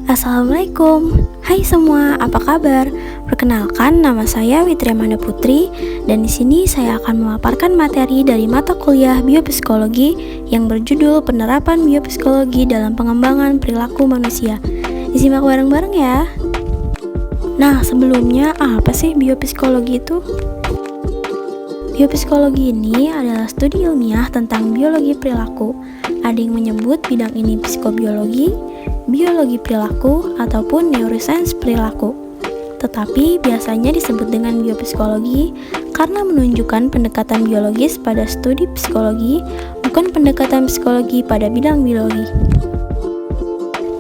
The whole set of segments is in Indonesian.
Assalamualaikum, hai semua, apa kabar? Perkenalkan, nama saya Witri Amanda Putri, dan di sini saya akan memaparkan materi dari mata kuliah Biopsikologi yang berjudul Penerapan Biopsikologi dalam Pengembangan Perilaku Manusia. Disimak bareng-bareng ya. Nah, sebelumnya apa sih biopsikologi itu? Biopsikologi ini adalah studi ilmiah tentang biologi perilaku. Ada yang menyebut bidang ini psikobiologi, biologi perilaku, ataupun neuroscience perilaku. Tetapi biasanya disebut dengan biopsikologi karena menunjukkan pendekatan biologis pada studi psikologi, bukan pendekatan psikologi pada bidang biologi.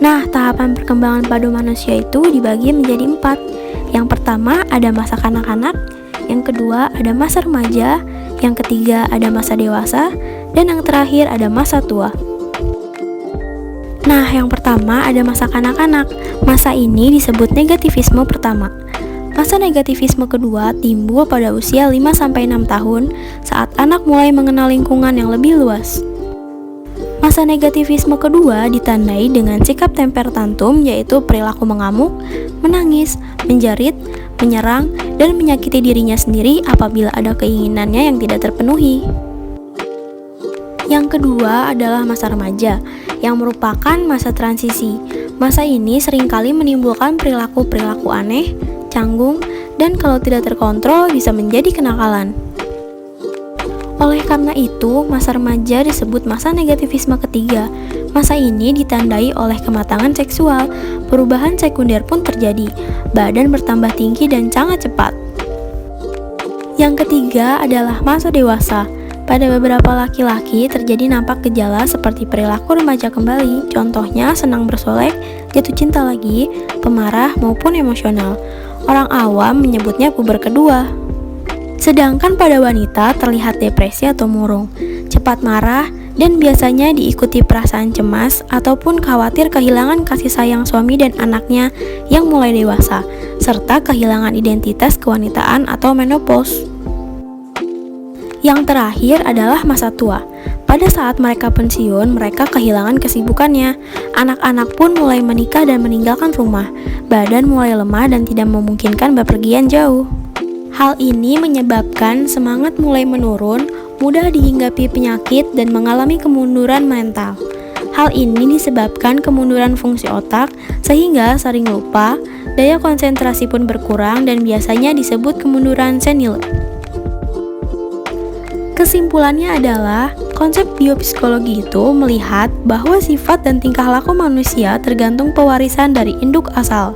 Nah, tahapan perkembangan pada manusia itu dibagi menjadi 4. Yang pertama ada masa kanak-kanak, yang kedua ada masa remaja, yang ketiga ada masa dewasa, dan yang terakhir ada masa tua. Nah, yang pertama ada masa kanak-kanak. Masa ini disebut negativisme pertama. Masa negativisme kedua timbul pada usia 5-6 tahun saat anak mulai mengenal lingkungan yang lebih luas. Masa negativisme kedua ditandai dengan sikap temper tantrum, yaitu perilaku mengamuk, menangis, menjerit, menyerang, dan menyakiti dirinya sendiri apabila ada keinginannya yang tidak terpenuhi. Yang kedua adalah masa remaja, yang merupakan masa transisi. Masa ini seringkali menimbulkan perilaku-perilaku aneh, canggung, dan kalau tidak terkontrol bisa menjadi kenakalan. Oleh karena itu, masa remaja disebut masa negativisme ketiga. Masa ini ditandai oleh kematangan seksual, perubahan sekunder pun terjadi, badan bertambah tinggi dan sangat cepat. Yang ketiga adalah masa dewasa. Pada beberapa laki-laki terjadi nampak gejala seperti perilaku remaja kembali, contohnya senang bersolek, jatuh cinta lagi, pemarah maupun emosional. Orang awam menyebutnya puber kedua. Sedangkan pada wanita terlihat depresi atau murung, cepat marah, dan biasanya diikuti perasaan cemas ataupun khawatir kehilangan kasih sayang suami dan anaknya yang mulai dewasa, serta kehilangan identitas kewanitaan atau menopause. Yang terakhir adalah masa tua. Pada saat mereka pensiun, mereka kehilangan kesibukannya. Anak-anak pun mulai menikah dan meninggalkan rumah. Badan mulai lemah dan tidak memungkinkan bepergian jauh. Hal ini menyebabkan semangat mulai menurun, mudah dihinggapi penyakit, dan mengalami kemunduran mental. Hal ini disebabkan kemunduran fungsi otak, sehingga sering lupa, daya konsentrasi pun berkurang, dan biasanya disebut kemunduran senil. Kesimpulannya adalah, konsep biopsikologi itu melihat bahwa sifat dan tingkah laku manusia tergantung pewarisan dari induk asal.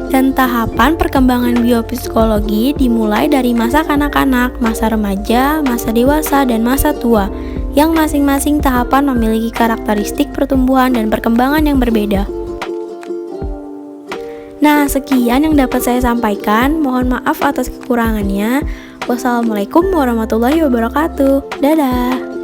Dan tahapan perkembangan biopsikologi dimulai dari masa kanak-kanak, masa remaja, masa dewasa, dan masa tua, yang masing-masing tahapan memiliki karakteristik pertumbuhan dan perkembangan yang berbeda. Nah, sekian yang dapat saya sampaikan. Mohon maaf atas kekurangannya. Wassalamualaikum warahmatullahi wabarakatuh. Dadah.